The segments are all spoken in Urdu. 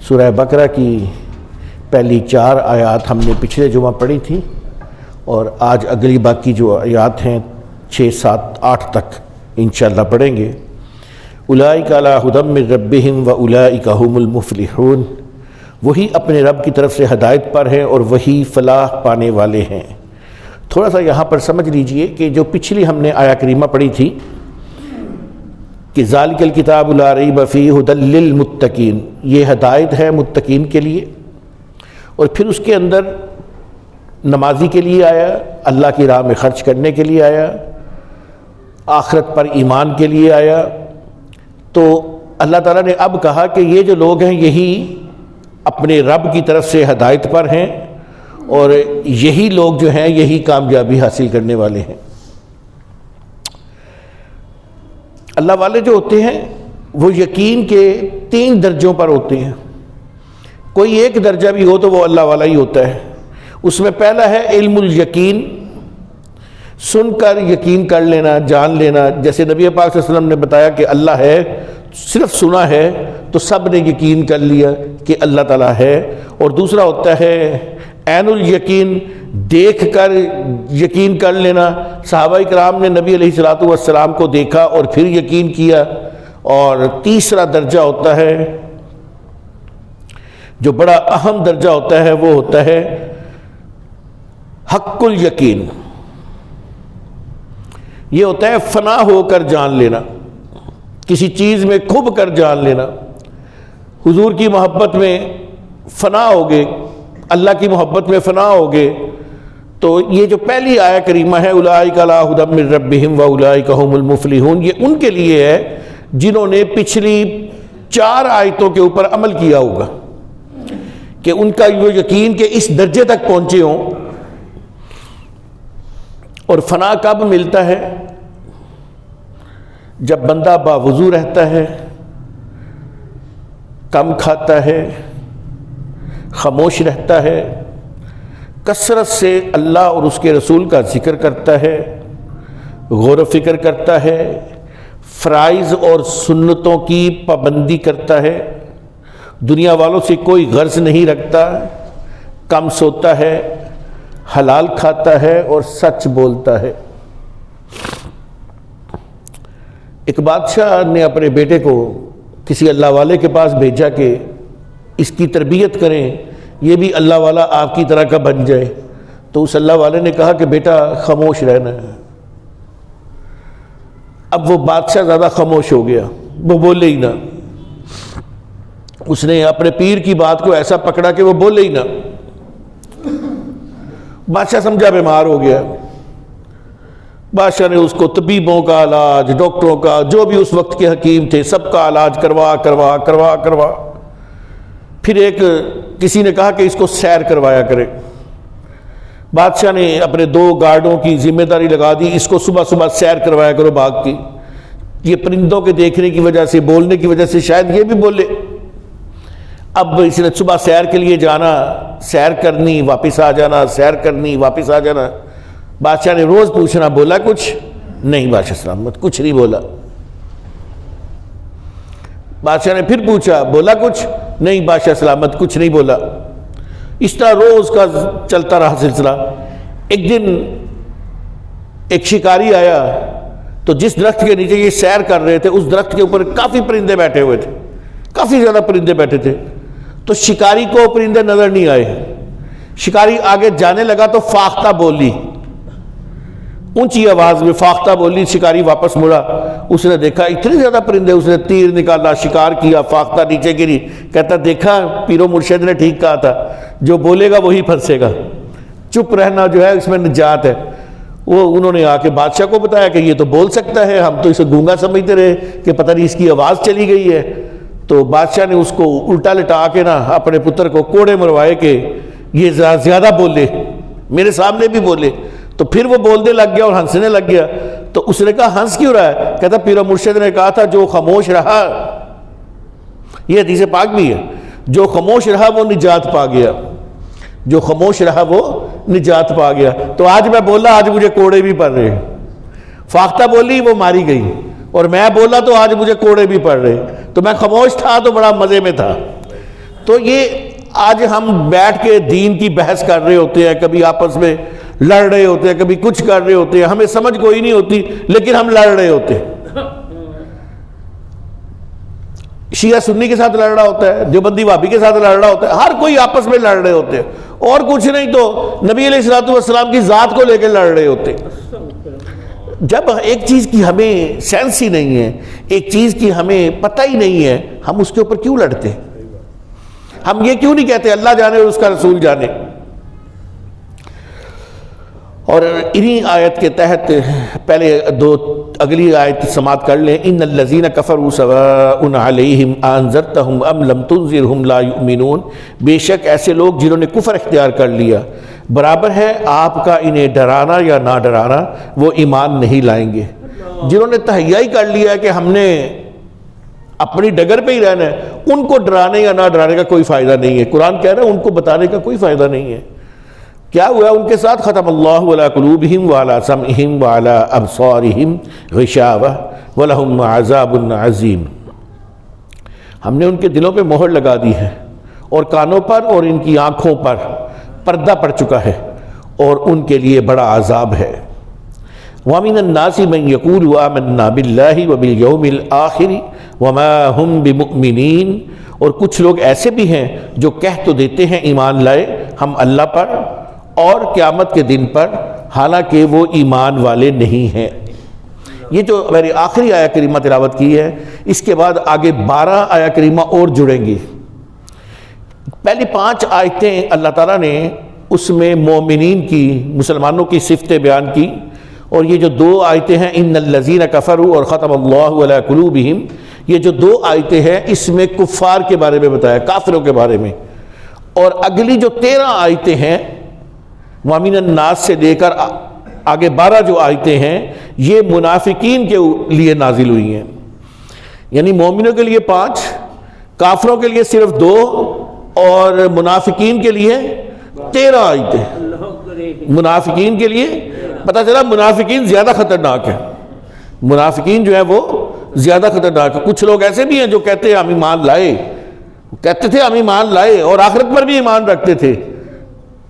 سورہ بقرہ کی پہلی 4 آیات ہم نے پچھلے جمعہ پڑھی تھی، اور آج اگلی باقی جو آیات ہیں 6، 7، 8 تک انشاءاللہ پڑھیں گے۔ اولئک علی ھدی من ربہم واولئک ھم المفلحون، وہی اپنے رب کی طرف سے ہدایت پر ہیں اور وہی فلاح پانے والے ہیں۔ تھوڑا سا یہاں پر سمجھ لیجئے کہ جو پچھلی ہم نے آیہ کریمہ پڑھی تھی کہ ذالک الکتاب لا ریب فیہ ھدی للمتقین، یہ ہدایت ہے متقین کے لیے، اور پھر اس کے اندر نمازی کے لیے آیا، اللہ کی راہ میں خرچ کرنے کے لیے آیا، آخرت پر ایمان کے لیے آیا۔ تو اللہ تعالیٰ نے اب کہا کہ یہ جو لوگ ہیں یہی اپنے رب کی طرف سے ہدایت پر ہیں، اور یہی لوگ جو ہیں یہی کامیابی حاصل کرنے والے ہیں۔ اللہ والے جو ہوتے ہیں وہ یقین کے 3 درجوں پر ہوتے ہیں، کوئی ایک درجہ بھی ہو تو وہ اللہ والا ہی ہوتا ہے۔ اس میں پہلا ہے علم الیقین، سن کر یقین کر لینا، جان لینا، جیسے نبی پاک صلی اللہ علیہ وسلم نے بتایا کہ اللہ ہے، صرف سنا ہے تو سب نے یقین کر لیا کہ اللہ تعالیٰ ہے۔ اور دوسرا ہوتا ہے عین الیقین، دیکھ کر یقین کر لینا، صحابہ کرام نے نبی علیہ الصلوۃ والسلام کو دیکھا اور پھر یقین کیا۔ اور تیسرا درجہ ہوتا ہے جو بڑا اہم درجہ ہوتا ہے، وہ ہوتا ہے حق الیقین، یہ ہوتا ہے فنا ہو کر جان لینا، کسی چیز میں کھب کر جان لینا۔ حضور کی محبت میں فنا ہوگے، اللہ کی محبت میں فنا ہوگے، تو یہ جو پہلی آیہ کریمہ ہے اولئک علی ھدی من ربہم واولئک ھم المفلحون، یہ ان کے لیے ہے جنہوں نے پچھلی 4 آیتوں کے اوپر عمل کیا ہوگا، کہ ان کا وہ یقین کہ اس درجے تک پہنچے ہوں۔ اور فنا کب ملتا ہے؟ جب بندہ باوضو رہتا ہے، کم کھاتا ہے، خاموش رہتا ہے، کثرت سے اللہ اور اس کے رسول کا ذکر کرتا ہے، غور و فکر کرتا ہے، فرائض اور سنتوں کی پابندی کرتا ہے، دنیا والوں سے کوئی غرض نہیں رکھتا، کم سوتا ہے، حلال کھاتا ہے اور سچ بولتا ہے۔ ایک بادشاہ نے اپنے بیٹے کو کسی اللہ والے کے پاس بھیجا کہ اس کی تربیت کریں، یہ بھی اللہ والا آپ کی طرح کا بن جائے۔ تو اس اللہ والے نے کہا کہ بیٹا خاموش رہنا ہے۔ اب وہ بادشاہ زیادہ خاموش ہو گیا، وہ بولے ہی نہ، اس نے اپنے پیر کی بات کو ایسا پکڑا کہ وہ بولے ہی نہ۔ بادشاہ سمجھا بیمار ہو گیا، بادشاہ نے اس کو طبیبوں کا علاج، ڈاکٹروں کا، جو بھی اس وقت کے حکیم تھے، سب کا علاج کروا پھر کسی نے کہا کہ اس کو سیر کروایا کرے۔ بادشاہ نے اپنے 2 گارڈوں کی ذمہ داری لگا دی، اس کو صبح صبح سیر کروایا کرو باغ کی، یہ پرندوں کے دیکھنے کی وجہ سے، بولنے کی وجہ سے شاید یہ بھی بولے۔ اب اس نے صبح سیر کے لیے جانا، سیر کرنی، واپس آ جانا، سیر کرنی، واپس آ جانا۔ بادشاہ نے روز پوچھنا، بولا کچھ؟ نہیں بادشاہ سلامت، کچھ نہیں بولا۔ بادشاہ نے پھر پوچھا، بولا کچھ؟ نہیں بادشاہ سلامت، کچھ نہیں بولا۔ اس طرح روز کا چلتا رہا سلسلہ۔ ایک دن ایک شکاری آیا، تو جس درخت کے نیچے یہ سیر کر رہے تھے اس درخت کے اوپر کافی پرندے بیٹھے ہوئے تھے، کافی زیادہ پرندے بیٹھے تھے۔ تو شکاری کو پرندے نظر نہیں آئے، شکاری آگے جانے لگا تو فاختہ بولی، اونچی آواز میں فاختہ بولی۔ شکاری واپس مڑا، اس نے دیکھا اتنے زیادہ پرندے، اس نے تیر نکالا، شکار کیا، فاختہ نیچے گری۔ کہتا دیکھا پیرو مرشد نے ٹھیک کہا تھا، جو بولے گا وہی پھنسے گا، چپ رہنا جو ہے اس میں نجات ہے۔ وہ انہوں نے آ کے بادشاہ کو بتایا کہ یہ تو بول سکتا ہے، ہم تو اسے گونگا سمجھتے رہے کہ پتہ نہیں اس کی آواز چلی گئی ہے۔ تو بادشاہ نے اس کو الٹا لٹا کے نا اپنے پتر کو کوڑے مروائے کہ یہ زیادہ بولے، میرے سامنے بھی بولے۔ تو پھر وہ بولنے لگ گیا اور ہنسنے لگ گیا۔ تو اس نے کہا ہنس کیوں رہا ہے؟ کہتا پیر مرشد نے کہا تھا جو خاموش رہا، یہ حدیث پاک بھی ہے، جو خاموش رہا وہ نجات پا گیا، جو خاموش رہا وہ نجات پا گیا۔ تو آج میں بولا، آج مجھے کوڑے بھی پڑ رہے، فاختہ بولی وہ ماری گئی، اور میں بولا تو آج مجھے کوڑے بھی پڑ رہے۔ تو میں خاموش تھا تو بڑا مزے میں تھا، تو یہ آج ہم بیٹھ کے دین کی بحث کر رہے ہوتے ہیں، کبھی آپس میں لڑ رہے ہوتے ہیں، کبھی کچھ کر رہے ہوتے ہیں، ہمیں سمجھ کوئی نہیں ہوتی لیکن ہم لڑ رہے ہوتے ہیں۔ شیعہ سنی کے ساتھ لڑ رہا ہوتا ہے، دیوبندی وہابی کے ساتھ لڑ رہا ہوتا ہے، ہر کوئی آپس میں لڑ رہے ہوتے ہیں، اور کچھ نہیں تو نبی علیہ الصلوۃ والسلام کی ذات کو لے کے لڑ رہے ہوتے ہیں۔ جب ایک چیز کی ہمیں سینس ہی نہیں ہے، ایک چیز کی ہمیں پتہ ہی نہیں ہے، ہم اس کے اوپر کیوں لڑتے ہیں؟ ہم یہ کیوں نہیں کہتے اللہ جانے اور اس کا رسول جانے؟ اور انہی آیت کے تحت پہلے اگلی آیت سماعت کر لیں۔ ان الذین کفروا سواء علیہم انذرتہم ام لم تنذرہم لا یؤمنون، بے شک ایسے لوگ جنہوں نے کفر اختیار کر لیا، برابر ہے آپ کا انہیں ڈرانا یا نہ ڈرانا، وہ ایمان نہیں لائیں گے۔ جنہوں نے تہیہ ہی کر لیا کہ ہم نے اپنی ڈگر پہ ہی رہنا ہے، ان کو ڈرانے یا نہ ڈرانے کا کوئی فائدہ نہیں ہے۔ قرآن کہہ رہا ہے ان کو بتانے کا کوئی فائدہ نہیں ہے۔ کیا ہوا ان کے ساتھ؟ ختم اللہ علی قلوبہم وعلی سمعہم وعلی ابصارہم غشاوہ ولہم عذاب عظیم، ہم نے ان کے دلوں پہ مہر لگا دی ہے، اور کانوں پر اور ان کی آنکھوں پر پردہ پڑ چکا ہے، اور ان کے لیے بڑا عذاب ہے۔ وَمِنَ النَّاسِ مَن يَقُولُ آمَنَّا بِاللَّهِ وَبِالْيَوْمِ الْآخِرِ وَمَا هُمْ بِمُؤْمِنِينَ، اور کچھ لوگ ایسے بھی ہیں جو کہہ تو دیتے ہیں ایمان لائے ہم اللہ پر اور قیامت کے دن پر، حالانکہ وہ ایمان والے نہیں ہیں۔ یہ جو میری آخری آیہ کریمہ تلاوت کی ہے، اس کے بعد آگے 12 آیہ کریمہ اور جڑیں گی۔ پہلی 5 آیتیں اللہ تعالیٰ نے اس میں مومنین کی، مسلمانوں کی صفتیں بیان کی، اور یہ جو 2 آیتیں ہیں ان الذین کفروا اور ختم اللہ علی قلوبہم، یہ جو 2 آیتیں ہیں اس میں کفار کے بارے میں بتایا، کافروں کے بارے میں، اور اگلی جو 13 آیتیں ہیں وَمِنَ النَّاسِ سے لے کر آگے 12 جو آیتیں ہیں یہ منافقین کے لیے نازل ہوئی ہیں، یعنی مومنوں کے لیے 5، کافروں کے لیے صرف 2، اور منافقین کے لیے 13 آیتیں۔ منافقین کے لیے پتہ چلا منافقین زیادہ خطرناک ہیں، منافقین جو ہے وہ زیادہ خطرناک ہیں۔ کچھ لوگ ایسے بھی ہیں جو کہتے ہیں ہم ایمان لائے، کہتے تھے ہم ایمان لائے اور آخرت پر بھی ایمان رکھتے تھے،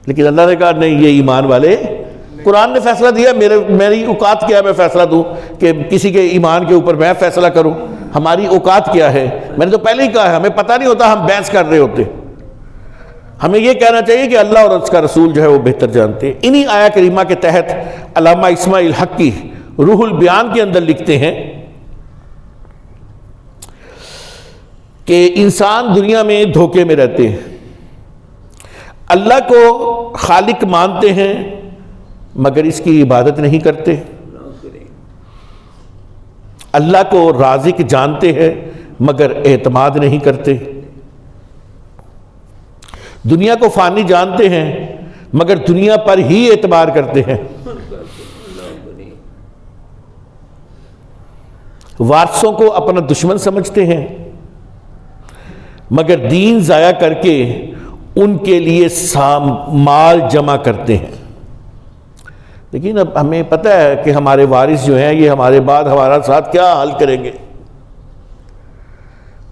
لیکن اللہ نے کہا نہیں، یہ ایمان والے، قرآن نے فیصلہ دیا، میری اوقات کیا ہے میں فیصلہ دوں کہ کسی کے ایمان کے اوپر میں فیصلہ کروں؟ ہماری اوقات کیا ہے؟ میں نے تو پہلے ہی کہا ہے، ہمیں پتہ نہیں ہوتا، ہم بحث کر رہے ہوتے۔ ہمیں یہ کہنا چاہیے کہ اللہ اور اس کا رسول جو ہے وہ بہتر جانتے ہیں۔ انہی آیہ کریمہ کے تحت علامہ اسماعیل حقی روح البیان کے اندر لکھتے ہیں کہ انسان دنیا میں دھوکے میں رہتے ہیں، اللہ کو خالق مانتے ہیں مگر اس کی عبادت نہیں کرتے، اللہ کو رازق جانتے ہیں مگر اعتماد نہیں کرتے، دنیا کو فانی جانتے ہیں مگر دنیا پر ہی اعتبار کرتے ہیں، وارثوں کو اپنا دشمن سمجھتے ہیں مگر دین ضائع کر کے ان کے لیے مال جمع کرتے ہیں۔ لیکن اب ہمیں پتہ ہے کہ ہمارے وارث جو ہیں یہ ہمارے بعد ہمارا ساتھ کیا حال کریں گے،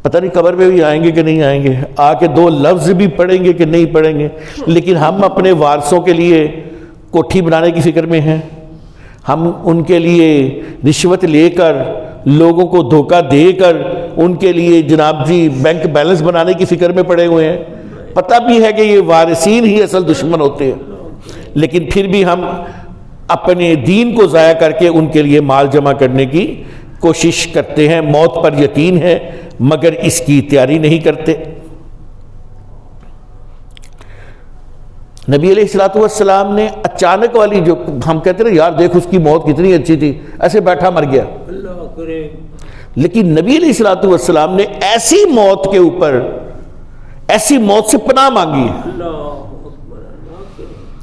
پتہ نہیں قبر میں بھی آئیں گے کہ نہیں آئیں گے، آ کے 2 لفظ بھی پڑھیں گے کہ نہیں پڑھیں گے، لیکن ہم اپنے وارثوں کے لیے کوٹھی بنانے کی فکر میں ہیں، ہم ان کے لیے رشوت لے کر، لوگوں کو دھوکہ دے کر ان کے لیے جناب جی بینک بیلنس بنانے کی فکر میں پڑے ہوئے ہیں۔ پتہ بھی ہے کہ یہ وارثین ہی اصل دشمن ہوتے ہیں، لیکن پھر بھی ہم اپنے دین کو ضائع کر کے ان کے لیے مال جمع کرنے کی کوشش کرتے ہیں، موت پر یقین ہے مگر اس کی تیاری نہیں کرتے۔ نبی علیہ الصلوۃ والسلام نے اچانک والی جو ہم کہتے ہیں یار دیکھ اس کی موت کتنی اچھی تھی، ایسے بیٹھا مر گیا، لیکن نبی علیہ الصلوۃ والسلام نے ایسی موت کے اوپر، ایسی موت سے پناہ مانگی۔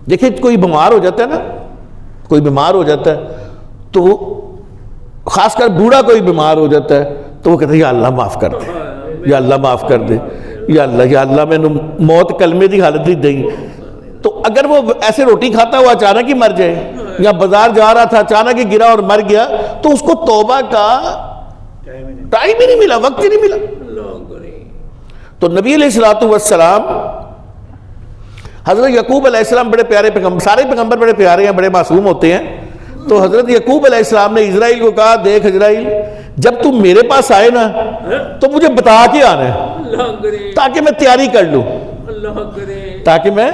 دیکھیں کوئی بیمار ہو جاتا ہے نا، کوئی بیمار ہو جاتا ہے تو خاص کر بوڑھا کوئی بیمار ہو جاتا ہے تو وہ کہتے ہیں یا اللہ معاف کر دے، یا اللہ معاف کر دے، یا اللہ میں نے موت کلمے دی حالت نہیں دیں۔ تو اگر وہ ایسے روٹی کھاتا ہوا اچانک ہی مر جائے، یا بازار جا رہا تھا اچانک ہی گرا اور مر گیا، تو اس کو توبہ کا ٹائم ہی نہیں ملا، وقت ہی نہیں ملا۔ تو نبی علیہ الصلوۃ والسلام حضرت یعقوب علیہ السلام بڑے پیارے پیغمبر، سارے پیغمبر بڑے پیارے ہیں، بڑے معصوم ہوتے ہیں. تو حضرت یعقوب علیہ السلام نے اسرائیل کو کہا دیکھ اسرائیل جب تم میرے پاس آئے نا تو مجھے بتا کے آنا ہے تاکہ میں تیاری کر لوں، تاکہ میں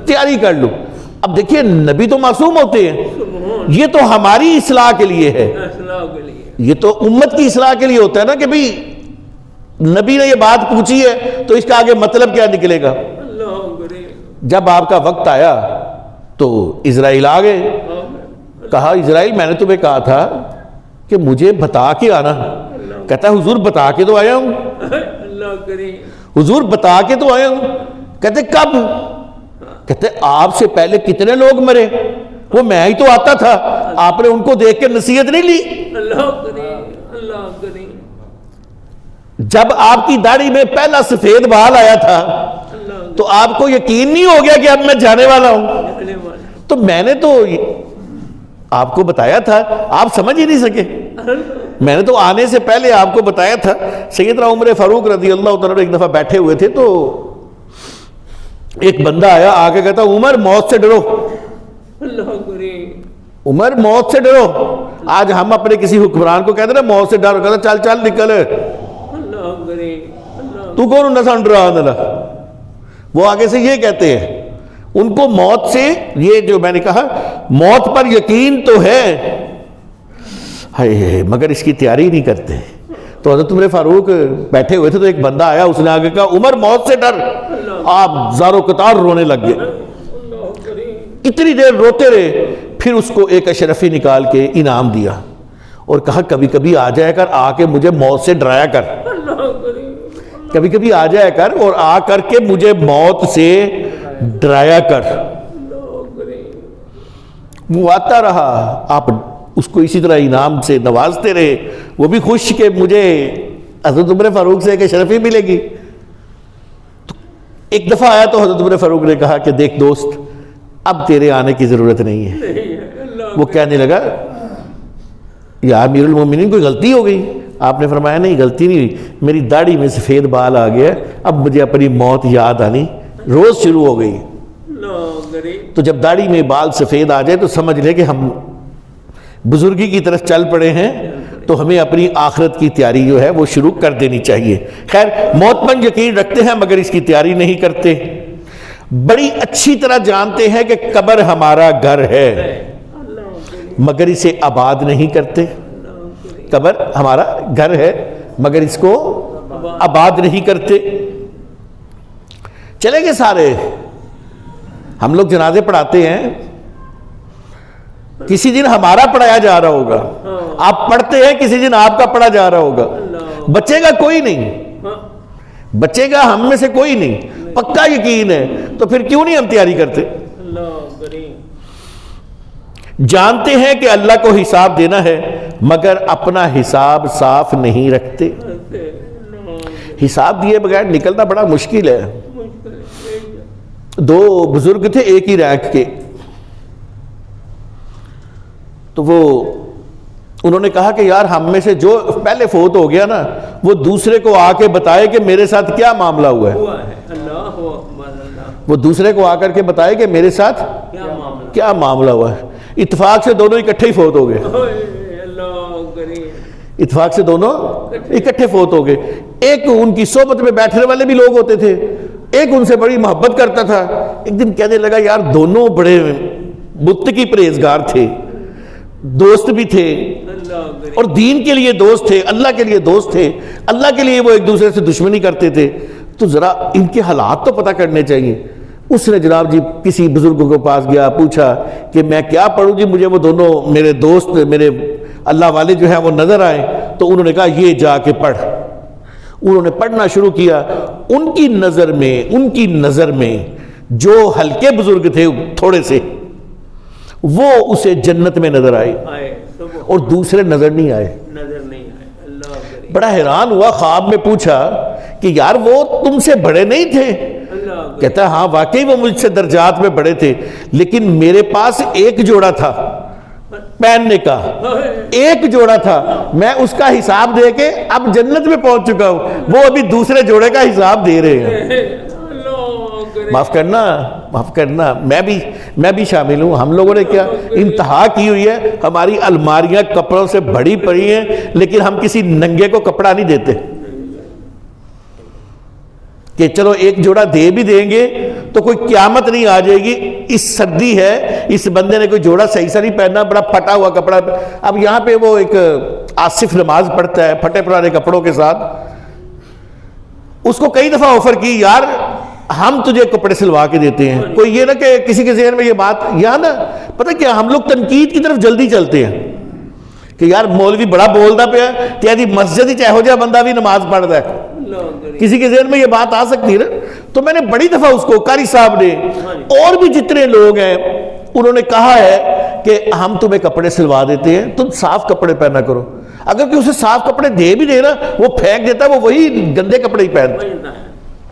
تیاری کر لوں. اب دیکھیے نبی تو معصوم ہوتے ہیں، یہ تو ہماری اصلاح کے لیے ہے، یہ تو امت کی اصلاح کے لیے ہوتا ہے نا کہ بھئی نبی نے یہ بات پوچھی ہے تو اس کا آگے مطلب کیا نکلے گا. جب آپ کا وقت آیا تو اسرائیل آ گئے، کہا اسرائیل میں نے تمہیں کہا تھا کہ مجھے بتا کے آنا. کہتا ہے حضور بتا کے تو آیا ہوں، حضور بتا کے تو آیا ہوں. کہتے کب؟ کہتے آپ سے پہلے کتنے لوگ مرے، وہ میں ہی تو آتا تھا، آپ نے ان کو دیکھ کے نصیحت نہیں لی. جب آپ کی داڑھی میں پہلا سفید بال آیا تھا تو آپ کو یقین نہیں ہو گیا کہ اب میں جانے والا ہوں؟ تو میں نے تو آپ کو بتایا تھا، آپ سمجھ ہی نہیں سکے. میں نے تو آنے سے پہلے آپ کو بتایا تھا. سیدنا عمر فاروق رضی اللہ تعالیٰ ایک دفعہ بیٹھے ہوئے تھے تو ایک بندہ آیا، آ کے کہتا عمر موت سے ڈرو، عمر موت سے ڈرو. آج ہم اپنے کسی حکمران کو کہتے ہیں موت سے ڈر، کہتا چل چل نکل، تو کون نہ ڈرا نہ. وہ آگے سے یہ کہتے ہیں ان کو موت سے، یہ جو میں نے کہا موت پر یقین تو ہے مگر اس کی تیاری نہیں کرتے. تو حضرت عمر فاروق بیٹھے ہوئے تھے تو ایک بندہ آیا، اس نے آگے کہا عمر موت سے ڈر. آپ زارو قطار رونے لگ گئے، اتنی دیر روتے رہے. پھر اس کو ایک اشرفی نکال کے انعام دیا اور کہا کبھی کبھی آ جایا کر، آ کے مجھے موت سے ڈرایا کر، کبھی کبھی آ جایا کر اور آ کر کے مجھے موت سے ڈرایا کر. وہ آتا رہا، آپ اس کو اسی طرح انعام سے نوازتے رہے، وہ بھی خوش کہ مجھے حضرت عمر فاروق سے ایک شرفی ملے گی. تو ایک دفعہ آیا تو حضرت عمر فاروق نے کہا کہ دیکھ دوست اب تیرے آنے کی ضرورت نہیں ہے. وہ کہنے لگا یا امیر المومنین کوئی غلطی ہو گئی؟ آپ نے فرمایا نہیں غلطی نہیں ہوئی، میری داڑھی میں سفید بال آ گیا، اب مجھے اپنی موت یاد آنی روز شروع ہو گئی. تو جب داڑھی میں بال سفید آ جائے تو سمجھ لے کہ ہم بزرگی کی طرف چل پڑے ہیں، تو ہمیں اپنی آخرت کی تیاری جو ہے وہ شروع کر دینی چاہیے. خیر موت پر یقین رکھتے ہیں مگر اس کی تیاری نہیں کرتے. بڑی اچھی طرح جانتے ہیں کہ قبر ہمارا گھر ہے مگر اسے آباد نہیں کرتے. قبر ہمارا گھر ہے مگر اس کو آباد نہیں کرتے. چلیں گے سارے، ہم لوگ جنازے پڑھاتے ہیں، کسی دن ہمارا پڑھایا جا رہا ہوگا، آپ پڑھتے ہیں کسی دن آپ کا پڑھا جا رہا ہوگا. بچے گا کوئی نہیں، بچے گا ہم میں سے کوئی نہیں، پکا یقین ہے. تو پھر کیوں نہیں ہم تیاری کرتے؟ جانتے ہیں کہ اللہ کو حساب دینا ہے مگر اپنا حساب صاف نہیں رکھتے. حساب دیے بغیر نکلنا بڑا مشکل ہے. دو بزرگ تھے ایک ہی رینک کے، تو وہ انہوں نے کہا کہ یار ہم میں سے جو پہلے فوت ہو گیا نا وہ دوسرے کو آ کے بتائے کہ میرے ساتھ کیا معاملہ ہوا ہے. وہ دوسرے کو آ کر کے بتائے کہ میرے ساتھ کیا معاملہ ہوا ہے. اتفاق سے دونوں اکٹھے ہی فوت ہو گئے، اتفاق سے دونوں اکٹھے فوت ہو گئے. ایک ان کی صحبت میں بیٹھنے والے بھی لوگ ہوتے تھے، ایک ان سے بڑی محبت کرتا تھا. ایک دن کہنے لگا یار دونوں بڑے متقی پرہیزگار تھے، دوست بھی تھے اور دین کے لیے دوست تھے، اللہ کے لیے دوست تھے، اللہ کے لیے وہ ایک دوسرے سے دشمنی کرتے تھے، تو ذرا ان کے حالات تو پتہ کرنے چاہیے. اس نے جناب جی کسی بزرگوں کے پاس گیا، پوچھا کہ میں کیا پڑھوں جی، مجھے وہ دونوں میرے دوست میرے اللہ والے جو ہیں وہ نظر آئے. تو انہوں نے کہا یہ جا کے پڑھ. انہوں نے پڑھنا شروع کیا. ان کی نظر میں جو ہلکے بزرگ تھے تھوڑے سے وہ اسے جنت میں نظر آئے اور دوسرے نظر نہیں آئے. بڑا حیران ہوا، خواب میں پوچھا کہ یار وہ تم سے بڑے نہیں تھے؟ کہتا ہاں واقعی وہ مجھ سے درجات میں بڑے تھے، لیکن میرے پاس ایک جوڑا تھا، پہننے کا ایک جوڑا تھا، میں اس کا حساب دے کے اب جنت میں پہنچ چکا ہوں، وہ ابھی دوسرے جوڑے کا حساب دے رہے ہیں۔ معاف کرنا میں بھی شامل ہوں۔ ہم لوگوں نے کیا انتہا کی ہوئی ہے، ہماری الماریاں کپڑوں سے بھری پڑی ہیں، لیکن ہم کسی ننگے کو کپڑا نہیں دیتے کہ چلو ایک جوڑا دے بھی دیں گے تو کوئی قیامت نہیں آ جائے گی، اس سردی ہے، اس بندے نے کوئی جوڑا صحیح سے نہیں پہنا، بڑا پھٹا ہوا کپڑا۔ اب یہاں پہ وہ ایک آصف نماز پڑھتا ہے پھٹے پرانے کپڑوں کے ساتھ، اس کو کئی دفعہ آفر کی، یار ہم تجھے کپڑے سلوا کے دیتے ہیں۔ کوئی یہ نہ کہ کسی کے ذہن میں یہ بات، یہاں نا پتہ کیا، ہم لوگ تنقید کی طرف جلدی چلتے ہیں کہ یار مولوی بڑا بولتا پیا تیری مسجد ہی چاہو جا بندہ بھی نماز پڑھتا ہے، کسی کے ذہن میں یہ بات آ سکتی ہے نا۔ تو میں نے بڑی دفعہ اس کو، قاری صاحب نے اور بھی جتنے لوگ ہیں، انہوں نے کہا ہے کہ ہم تمہیں کپڑے سلوا دیتے ہیں، تم صاف کپڑے پہنا کرو۔ اگر کہ اسے صاف کپڑے دے بھی دینا، وہ پھینک دیتا ہے، وہ وہی گندے کپڑے ہی پہنتا ہے۔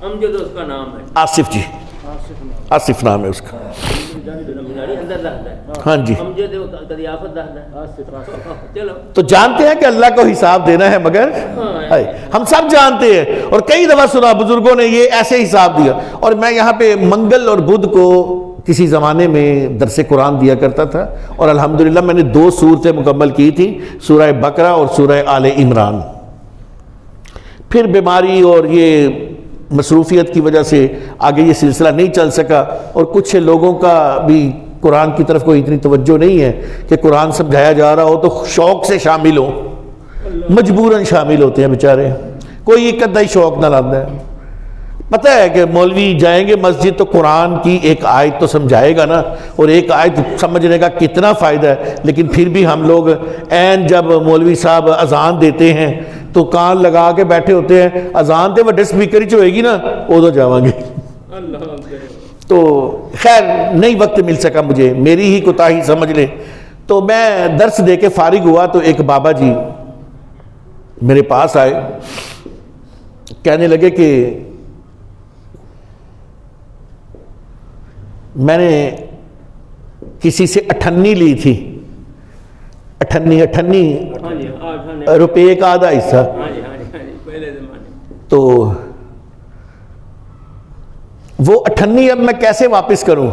اس کا نام ہے آصف جی، آصف نام ہے اس کا، ہاں جی۔ تو جانتے ہیں کہ اللہ کو حساب دینا ہے، مگر ہم سب جانتے ہیں، اور کئی دفعہ سنا بزرگوں نے یہ ایسے حساب دیا۔ اور میں یہاں پہ منگل اور بدھ کو کسی زمانے میں درس قرآن دیا کرتا تھا، اور الحمدللہ میں نے 2 سورتیں مکمل کی تھی، سورہ بقرہ اور سورہ آل عمران۔ پھر بیماری اور یہ مصروفیت کی وجہ سے آگے یہ سلسلہ نہیں چل سکا، اور کچھ لوگوں کا بھی قرآن کی طرف کوئی اتنی توجہ نہیں ہے کہ قرآن سمجھایا جا رہا ہو تو شوق سے شامل ہو، مجبوراً شامل ہوتے ہیں بیچارے، کوئی ایک ادھا ہی شوق نہ لاتا ہے۔ پتہ ہے کہ مولوی جائیں گے مسجد تو قرآن کی ایک آیت تو سمجھائے گا نا، اور ایک آیت سمجھنے کا کتنا فائدہ ہے، لیکن پھر بھی ہم لوگ عین جب مولوی صاحب اذان دیتے ہیں تو کان لگا کے بیٹھے ہوتے ہیں، اذان تے وڈے سپیکر ہی ہوئے گی نا ادو جاواں گے۔ تو خیر نہیں وقت مل سکا مجھے، میری ہی کوتاہی سمجھ لیں۔ تو میں درس دے کے فارغ ہوا تو ایک بابا جی میرے پاس آئے، کہنے لگے کہ میں نے کسی سے 98 لی تھی، 98 روپے کا آدھا حصہ، تو وہ 98 اب میں کیسے واپس کروں؟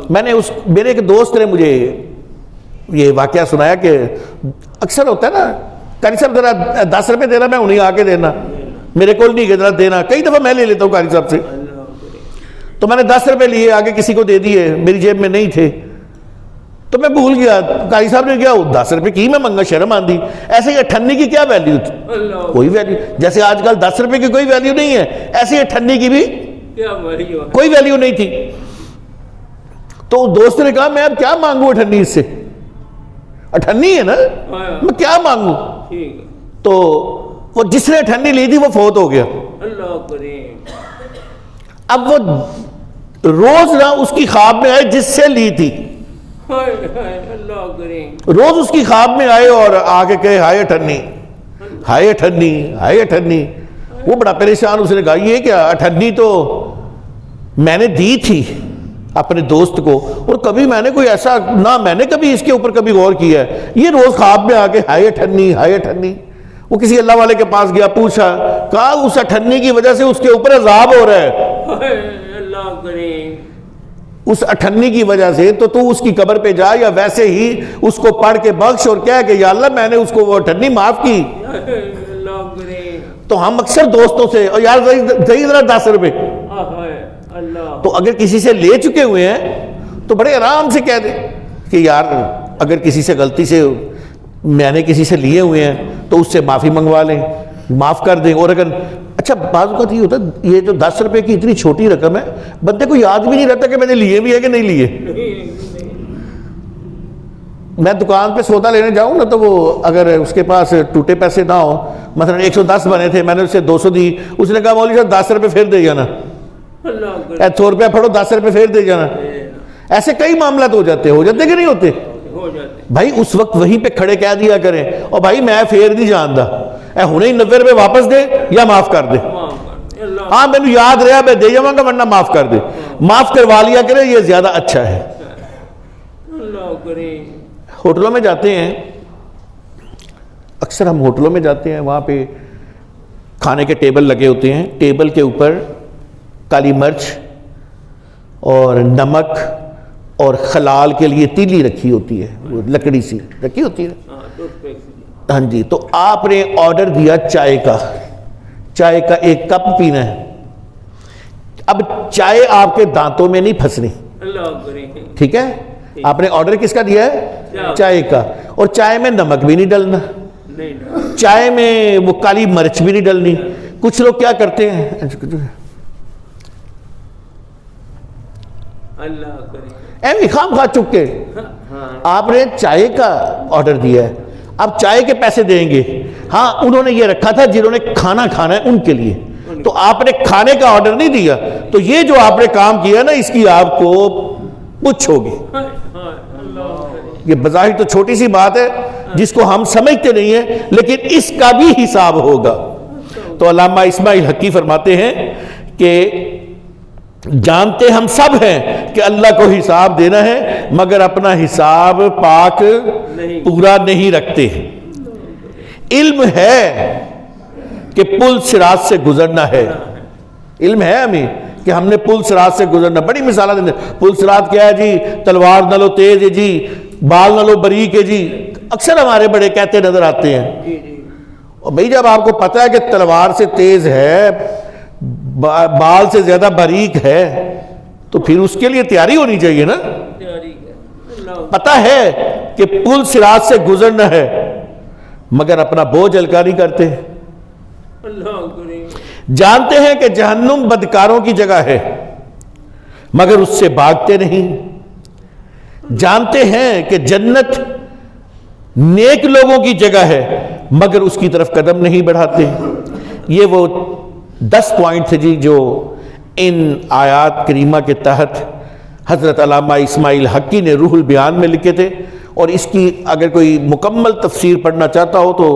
میں نے میرے ایک دوست نے مجھے یہ واقعہ سنایا کہ اکثر ہوتا ہے نا، قاری صاحب ذرا 10 روپے دینا، میں انہیں آ کے دینا، میرے کو نہیں کہ ذرا دینا، کئی دفعہ میں لے لیتا ہوں قاری صاحب سے۔ تو میں نے 10 روپے لیے، آگے کسی کو دے دیے، میری جیب میں نہیں تھے، تو میں بھول گیا، قاری صاحب نے کیا 10 روپے کی میں منگا، شرم آندی۔ ایسے ہی 98 کی کیا ویلیو تھی؟ کوئی ویلیو، جیسے آج کل 10 روپے کی کوئی ویلیو نہیں ہے، ایسے ہی 98 کی بھی کوئی ویلیو نہیں تھی۔ تو دوست نے کہا میں اب کیا مانگوں 98 سے، 98 ہے نا، میں کیا مانگوں؟ تو وہ جس نے 98 لی تھی وہ فوت ہو گیا۔ اب وہ روز نہ اس کی خواب میں آئے جس سے لی تھی، روز اس کی خواب میں آئے اور آگے کہے ہائے 98 ہائے 98 ہائے 98۔ وہ بڑا پریشان، اس نے کہا یہ کیا 98 تو میں نے دی تھی اپنے دوست کو، اور کبھی میں نے کوئی ایسا نہ، میں نے کبھی اس کے اوپر کبھی غور کیا ہے، یہ روز خواب میں آ کے ہائے 98 ہائے 98۔ وہ کسی اللہ والے کے پاس گیا، پوچھا، کہا اس 98 کی وجہ سے اس کے اوپر عذاب ہو رہا ہے، اس 98 کی وجہ سے، تو اس کی قبر پہ جا یا ویسے ہی اس کو پڑھ کے بخش اور کہہ کہ یا اللہ میں نے اس کو وہ 98 معاف کی۔ تو ہم اکثر دوستوں سے، اور یار دہی ذرا 10 روپے، تو اگر کسی سے لے چکے ہوئے ہیں تو بڑے آرام سے کہہ دیں کہ یار اگر کسی سے غلطی سے میں نے کسی سے لیے ہوئے ہیں تو اس سے معافی منگوا لیں، معاف کر دیں۔ اور اگر اچھا بعض اوقات یہ ہوتا ہے، یہ جو 10 روپے کی اتنی چھوٹی رقم ہے، بندے کو یاد بھی نہیں رہتا کہ میں نے لیے بھی ہے کہ نہیں لیے۔ میں دکان پہ سودا لینے جاؤں نا تو وہ اگر اس کے پاس ٹوٹے پیسے نہ ہو، مثلا 110 بنے تھے، میں نے اسے 200 دی، اس نے کہا مولوی صاحب 10 روپے پھر دے جانا، 100 روپے پھڑو 10 روپے پھر دے جانا۔ ایسے کئی معاملات ہو جاتے کہ نہیں ہوتے؟ بھائی اس وقت وہیں پہ کھڑے کہہ دیا کریں، اور بھائی میں پھر نہیں جاندا، اے ہنے 90 روپے واپس دے یا معاف کر دے، ہاں مینوں یاد رہا میں دے جاواں گا ورنہ معاف کر دے، معاف کروا لیا کرے، یہ زیادہ اچھا ہے۔ ہوٹلوں میں جاتے ہیں، اکثر ہم ہوٹلوں میں جاتے ہیں، وہاں پہ کھانے کے ٹیبل لگے ہوتے ہیں، ٹیبل کے اوپر کالی مرچ اور نمک اور خلال کے لیے تیلی رکھی ہوتی ہے، وہ لکڑی سی رکھی ہوتی ہے. ہاں ٹوتھ پیک سے. ہاں جی، تو آپ نے آرڈر دیا چائے کا، چائے کا ایک کپ پینا ہے. اب چائے آپ کے دانتوں میں نہیں پھنسنی، اللہ کریں. ٹھیک ہے؟ آپ نے آرڈر کس کا دیا ہے؟ چائے کا. اور چائے میں نمک بھی نہیں ڈلنا، نہیں چائے میں وہ کالی مرچ بھی نہیں ڈلنی. کچھ لوگ کیا کرتے ہیں، اللہ کریں. ایویں خام خواہ چک کے. ہاں آپ نے چائے کا آرڈر دیا ہے، اب چائے کے پیسے دیں گے. ہاں انہوں نے یہ رکھا تھا جنہوں نے کھانا کھانا ہے ان کے لیے، تو آپ نے کھانے کا آرڈر نہیں دیا. تو یہ جو آپ نے کام کیا نا، اس کی آپ کو پوچھ ہوگی. ہاں اللہ کریں. یہ بظاہر تو چھوٹی سی بات ہے جس کو ہم سمجھتے نہیں ہیں، لیکن اس کا بھی حساب ہوگا. تو علامہ اسماعیل حقی فرماتے ہیں کہ جانتے ہم سب ہیں کہ اللہ کو حساب دینا ہے، مگر اپنا حساب پاک پورا نہیں رکھتے. علم ہے کہ پل صراط سے گزرنا ہے، علم ہے ہمیں کہ ہم نے پل صراط سے گزرنا. بڑی مثالیں دیں. پل صراط کیا ہے جی؟ تلوار نہ لو تیز ہے جی، بال نہ لو باریک ہے جی. اکثر ہمارے بڑے کہتے نظر آتے ہیں. جی جی. اور بھئی جب آپ کو پتہ ہے کہ تلوار سے تیز ہے، بال سے زیادہ باریک ہے، تو پھر اس کے لیے تیاری ہونی چاہیے نا. تیاری ہے. اللہ پتہ ہے کہ پل صراط سے گزرنا ہے، مگر اپنا بوجھ ہلکا نہیں کرتے. اللہ کریں. جانتے ہیں کہ جہنم بدکاروں کی جگہ ہے، مگر اس سے بھاگتے نہیں. جانتے ہیں کہ جنت نیک لوگوں کی جگہ ہے، مگر اس کی طرف قدم نہیں بڑھاتے. یہ وہ 10 پوائنٹ تھے جی جو ان آیات کریمہ کے تحت حضرت علامہ اسماعیل حقی نے روح البیان میں لکھے تھے. اور اس کی اگر کوئی مکمل تفسیر پڑھنا چاہتا ہو تو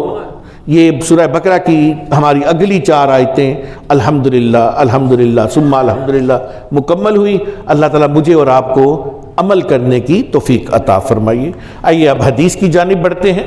یہ سورہ بقرہ کی ہماری اگلی 4 آیتیں الحمدللہ الحمدللہ ثم الحمدللہ مکمل ہوئی. اللہ تعالیٰ مجھے اور آپ کو عمل کرنے کی توفیق عطا فرمائیے. آئیے اب حدیث کی جانب بڑھتے ہیں.